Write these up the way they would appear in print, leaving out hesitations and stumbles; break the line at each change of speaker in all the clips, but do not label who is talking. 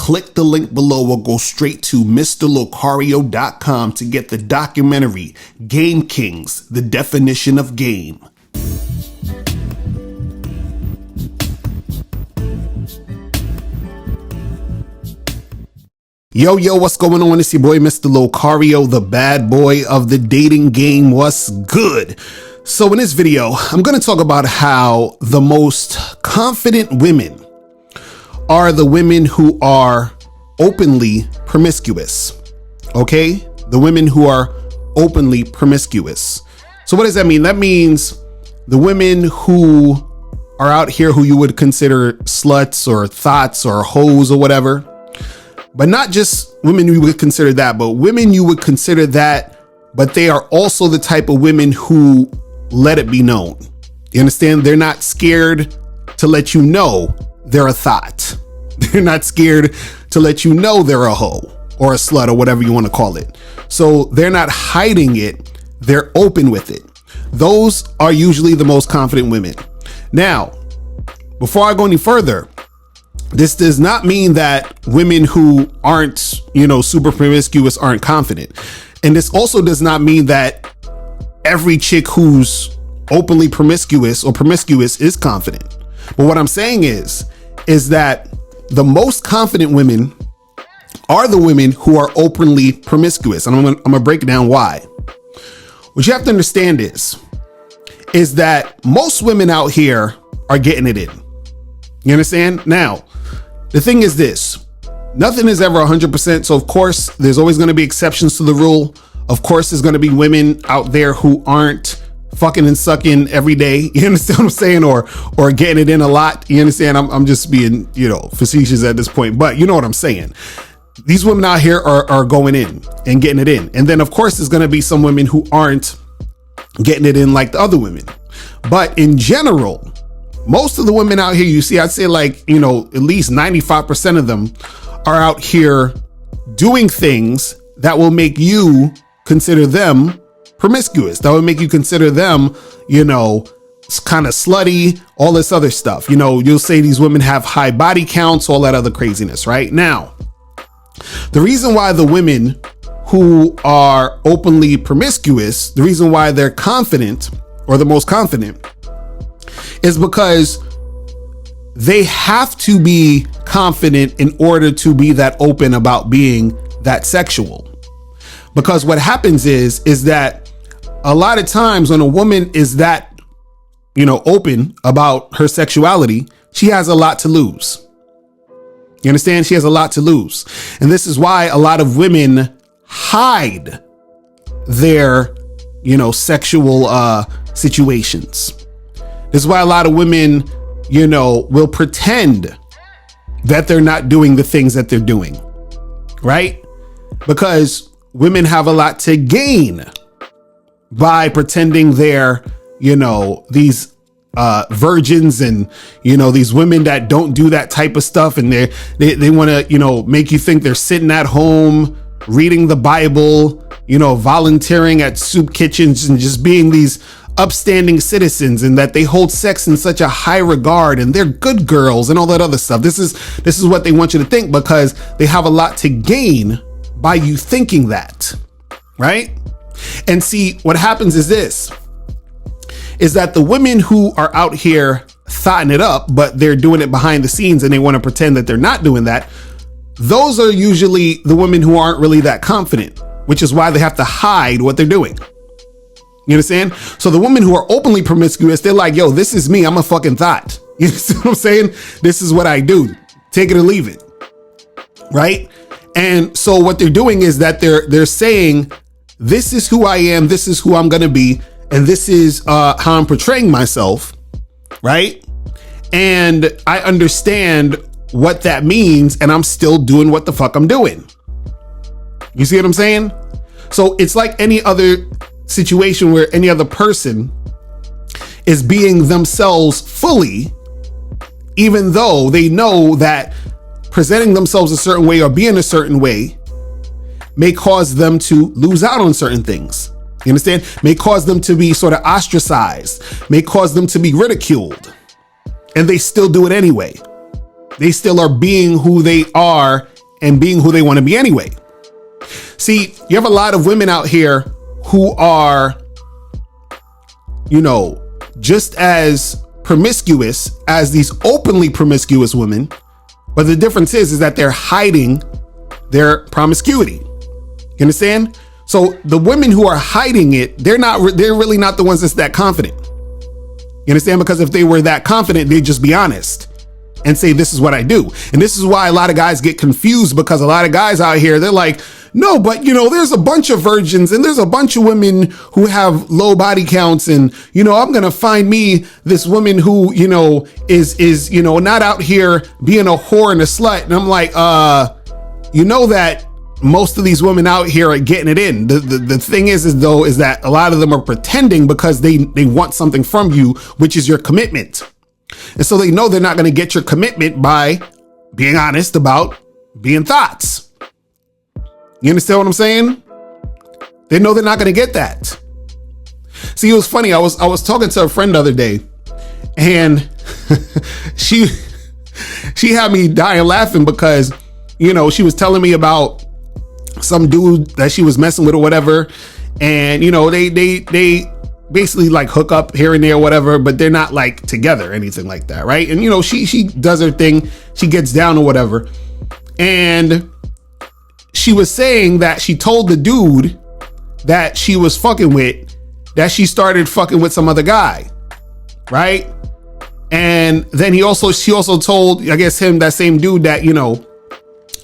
click the link below or go straight to mr.locario.com to get the documentary Game Kings, The Definition of Game. Yo, what's going on? It's your boy, Mr. Locario, the bad boy of the dating game. What's good? So in this video, I'm going to talk about how the most confident women are the women who are openly promiscuous. Okay? The women who are openly promiscuous. So what does that mean? That means the women who are out here who you would consider sluts or thots or hoes or whatever. But not just women you would consider that, but women you would consider that, but they are also the type of women who let it be known. You understand? They're not scared to let you know they're a thot. They're not scared to let you know they're a hoe or a slut or whatever you want to call it. So they're not hiding it. They're open with it. Those are usually the most confident women. Now, before I go any further, this does not mean that women who aren't, super promiscuous aren't confident. And this also does not mean that every chick who's openly promiscuous or promiscuous is confident. But what I'm saying is that the most confident women are the women who are openly promiscuous. And I'm gonna break down why. What you have to understand is that most women out here are getting it in. You understand? Now, the thing is this, nothing is ever 100%. So of course, there's always going to be exceptions to the rule. Of course, there's going to be women out there who aren't fucking and sucking every day. You understand what I'm saying? Or getting it in a lot. You understand? I'm just being, facetious at this point, but you know what I'm saying? These women out here are going in and getting it in. And then of course, there's going to be some women who aren't getting it in like the other women. But in general, most of the women out here, you see, I'd say at least 95% of them are out here doing things that will make you consider them promiscuous. That would make you consider them, kind of slutty, all this other stuff. You'll say these women have high body counts, all that other craziness, right? Now, the reason why the women who are openly promiscuous, the reason why they're confident or the most confident is because they have to be confident in order to be that open about being that sexual. Because what happens is that a lot of times when a woman is that, open about her sexuality, she has a lot to lose. You understand? She has a lot to lose. And this is why a lot of women hide their, sexual situations. This is why a lot of women, will pretend that they're not doing the things that they're doing, right? Because women have a lot to gain by pretending they're, these virgins and, these women that don't do that type of stuff. And they want to, make you think they're sitting at home, reading the Bible, volunteering at soup kitchens and just being these upstanding citizens, and that they hold sex in such a high regard and they're good girls and all that other stuff. This is what they want you to think, because they have a lot to gain by you thinking that, right? And see, what happens is that the women who are out here thotting it up, but they're doing it behind the scenes and they want to pretend that they're not doing that, those are usually the women who aren't really that confident, which is why they have to hide what they're doing. You understand? So the women who are openly promiscuous, they're like, yo, this is me. I'm a fucking thot. You see what I'm saying? This is what I do. Take it or leave it. Right? And so what they're doing is that they're saying, this is who I am. This is who I'm going to be. And this is how I'm portraying myself. Right? And I understand what that means. And I'm still doing what the fuck I'm doing. You see what I'm saying? So it's like any other situation where any other person is being themselves fully, even though they know that presenting themselves a certain way or being a certain way may cause them to lose out on certain things. You understand? May cause them to be sort of ostracized, may cause them to be ridiculed, and they still do it anyway. They still are being who they are and being who they want to be anyway. See, you have a lot of women out here who are, you know, just as promiscuous as these openly promiscuous women. But the difference is that they're hiding their promiscuity. You understand? So the women who are hiding it, they're really not the ones that's that confident. You understand? Because if they were that confident, they'd just be honest and say, this is what I do. And this is why a lot of guys get confused, because a lot of guys out here, they're like, no, but you know, there's a bunch of virgins and there's a bunch of women who have low body counts. And, you know, I'm going to find me this woman who, you know, is, you know, not out here being a whore and a slut. And I'm like, you know that most of these women out here are getting it in. The thing is that a lot of them are pretending because they want something from you, which is your commitment. And so they know they're not going to get your commitment by being honest about being thots. You understand what I'm saying? They know they're not going to get that. See, it was funny. I was talking to a friend the other day, and she had me dying laughing because, you know, she was telling me about some dude that she was messing with or whatever. And, you know, they basically like hook up here and there or whatever, but they're not like together or anything like that. Right. And, you know, she does her thing. She gets down or whatever. And she was saying that she told the dude that she was fucking with that she started fucking with some other guy. Right. And then she also told, I guess, him, that same dude, that, you know,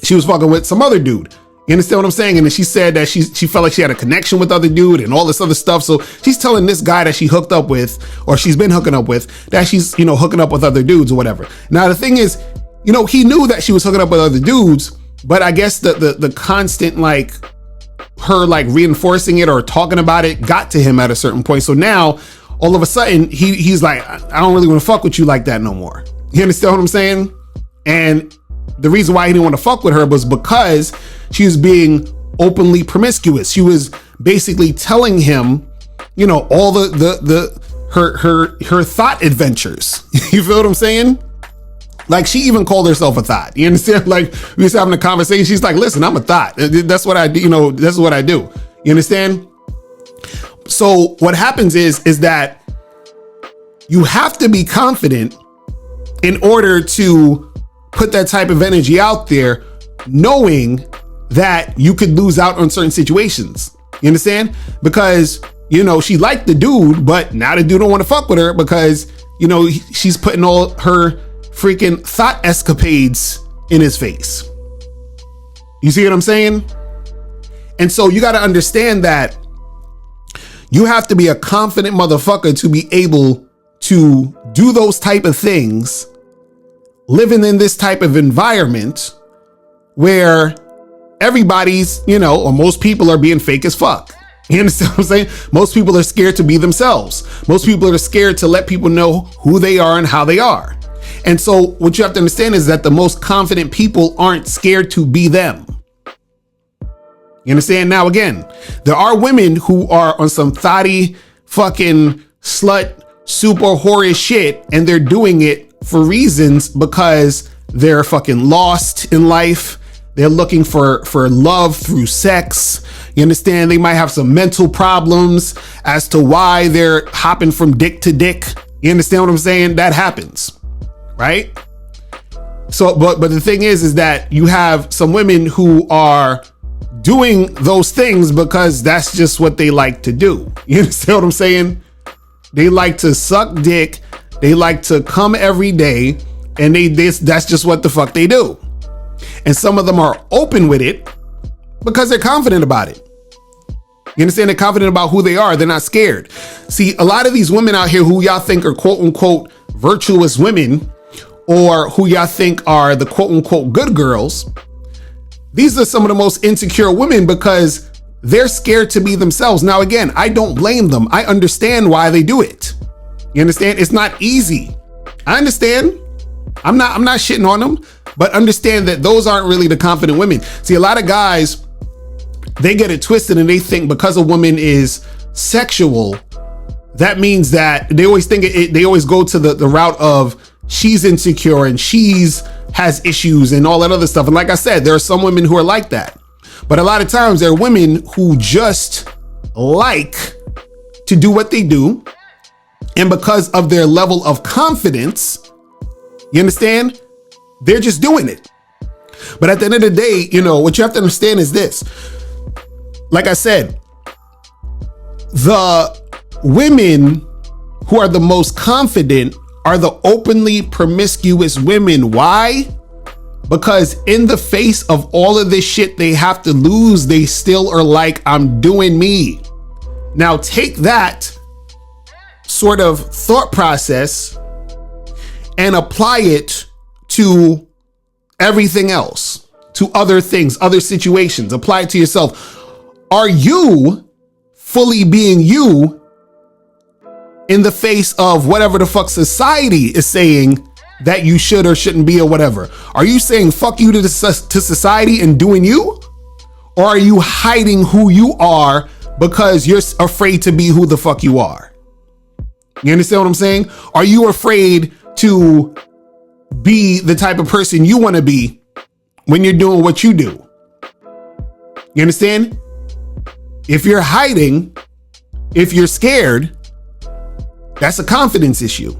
she was fucking with some other dude. You understand what I'm saying? And then she said that she felt like she had a connection with other dude and all this other stuff. So she's telling this guy that she hooked up with, or she's been hooking up with, that she's, you know, hooking up with other dudes or whatever. Now, the thing is, you know, he knew that she was hooking up with other dudes, but I guess the constant, like, her like reinforcing it or talking about it got to him at a certain point. So now all of a sudden he's like, I don't really want to fuck with you like that no more. You understand what I'm saying? And the reason why he didn't want to fuck with her was because she was being openly promiscuous. She was basically telling him, you know, all her thot adventures. You feel what I'm saying? Like, she even called herself a thot. You understand? Like, we was having a conversation. She's like, listen, I'm a thot. That's what I do. You know, that's what I do. You understand? So what happens is that you have to be confident in order to put that type of energy out there, knowing that you could lose out on certain situations. You understand? Because, you know, she liked the dude, but now the dude don't want to fuck with her because, you know, she's putting all her freaking thot escapades in his face. You see what I'm saying? And so you got to understand that you have to be a confident motherfucker to be able to do those type of things, living in this type of environment where everybody's, you know, or most people are being fake as fuck. You understand what I'm saying? Most people are scared to be themselves. Most people are scared to let people know who they are and how they are. And so what you have to understand is that the most confident people aren't scared to be them. You understand? Now, again, there are women who are on some thotty fucking slut, super whorish shit, and they're doing it for reasons because they're fucking lost in life. They're looking for love through sex. You understand? They might have some mental problems as to why they're hopping from dick to dick. You understand what I'm saying? That happens, right? So, but the thing is that you have some women who are doing those things because that's just what they like to do. You understand what I'm saying? They like to suck dick. They like to come every day, and that's just what the fuck they do. And some of them are open with it because they're confident about it. You understand? They're confident about who they are. They're not scared. See, a lot of these women out here who y'all think are quote unquote virtuous women, or who y'all think are the quote unquote good girls, these are some of the most insecure women because they're scared to be themselves. Now, again, I don't blame them. I understand why they do it. You understand? It's not easy. I understand. I'm not shitting on them, but understand that those aren't really the confident women. See, a lot of guys, they get it twisted and they think because a woman is sexual, that means that they always think they always go to the route of she's insecure and she's has issues and all that other stuff. And like I said, there are some women who are like that. But a lot of times there are women who just like to do what they do. And because of their level of confidence, you understand? They're just doing it. But at the end of the day, you know, what you have to understand is this. Like I said, the women who are the most confident are the openly promiscuous women. Why? Because in the face of all of this shit they have to lose, they still are like, I'm doing me. Now take that sort of thought process and apply it to everything else, to other things, other situations. Apply it to yourself. Are you fully being you in the face of whatever the fuck society is saying that you should or shouldn't be or whatever? Are you saying fuck you to society and doing you? Or are you hiding who you are because you're afraid to be who the fuck you are? You understand what I'm saying? Are you afraid to be the type of person you want to be when you're doing what you do? You understand? If you're hiding, if you're scared, that's a confidence issue.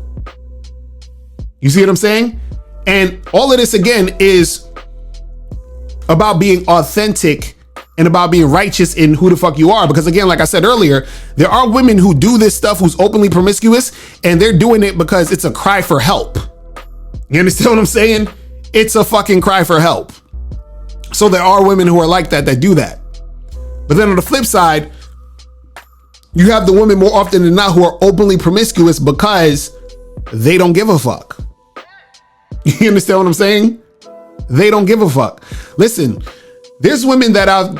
You see what I'm saying? And all of this again is about being authentic and about being righteous in who the fuck you are. Because again, like I said earlier, there are women who do this stuff who's openly promiscuous and they're doing it because it's a cry for help. You understand what I'm saying? It's a fucking cry for help. So there are women who are like that do that. But then on the flip side, you have the women more often than not who are openly promiscuous because they don't give a fuck. You understand what I'm saying? They don't give a fuck. Listen, there's women that all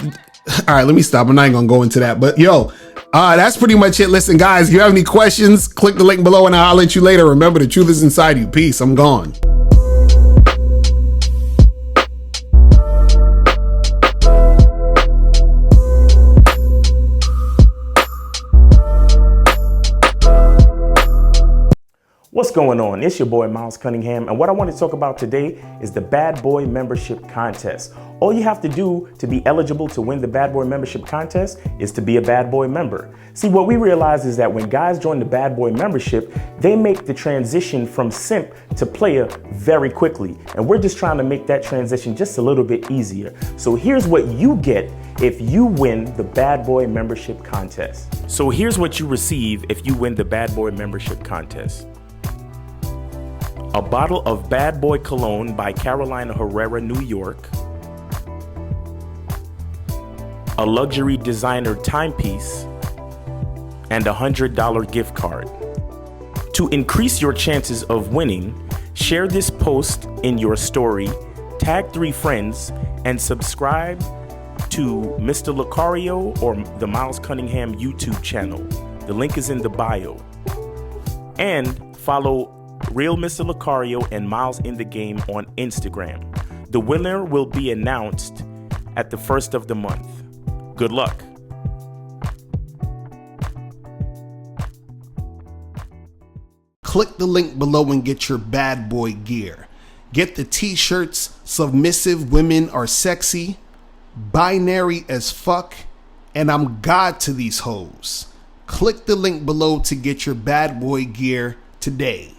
right, let me stop. I'm not even gonna go into that, but yo, that's pretty much it. Listen, guys, if you have any questions, click the link below and I'll holler at you later. Remember, the truth is inside you. Peace. I'm gone.
What's going on? It's your boy Miles Cunningham, and what I want to talk about today is the Bad Boy Membership Contest. All you have to do to be eligible to win the Bad Boy Membership Contest is to be a Bad Boy member. See, what we realize is that when guys join the Bad Boy membership, they make the transition from simp to player very quickly, and we're just trying to make that transition just a little bit easier. So here's what you get if you win the Bad Boy Membership Contest. So here's what you receive if you win the Bad Boy Membership Contest. A bottle of Bad Boy Cologne by Carolina Herrera, New York. A luxury designer timepiece. And a $100 gift card. To increase your chances of winning, share this post in your story, tag 3 friends, and subscribe to Mr. Locario or the Miles Cunningham YouTube channel. The link is in the bio. And follow Real Mr. Locario and Miles in the Game on Instagram. The winner will be announced at the first of the month. Good luck.
Click the link below and get your bad boy gear. Get the t-shirts, Submissive Women Are Sexy, Binary as Fuck, and I'm God to These Hoes. Click the link below to get your bad boy gear today.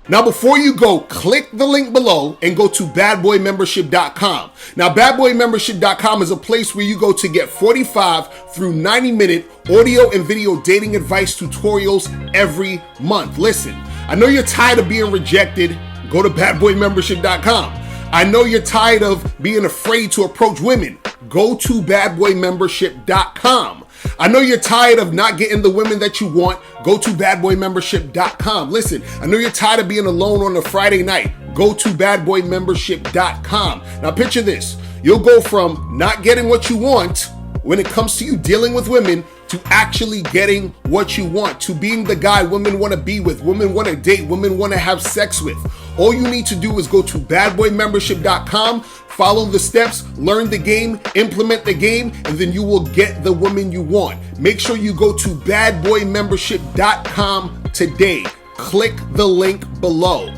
Now, before you go, click the link below and go to badboymembership.com. Now, badboymembership.com is a place where you go to get 45 through 90-minute audio and video dating advice tutorials every month. Listen, I know you're tired of being rejected. Go to badboymembership.com. I know you're tired of being afraid to approach women. Go to badboymembership.com. I know you're tired of not getting the women that you want. Go to badboymembership.com. Listen, I know you're tired of being alone on a Friday night. Go to badboymembership.com. Now picture this. You'll go from not getting what you want when it comes to you dealing with women to actually getting what you want, to being the guy women want to be with, women want to date, women want to have sex with. All you need to do is go to badboymembership.com, follow the steps, learn the game, implement the game, and then you will get the woman you want. Make sure you go to badboymembership.com today. Click the link below.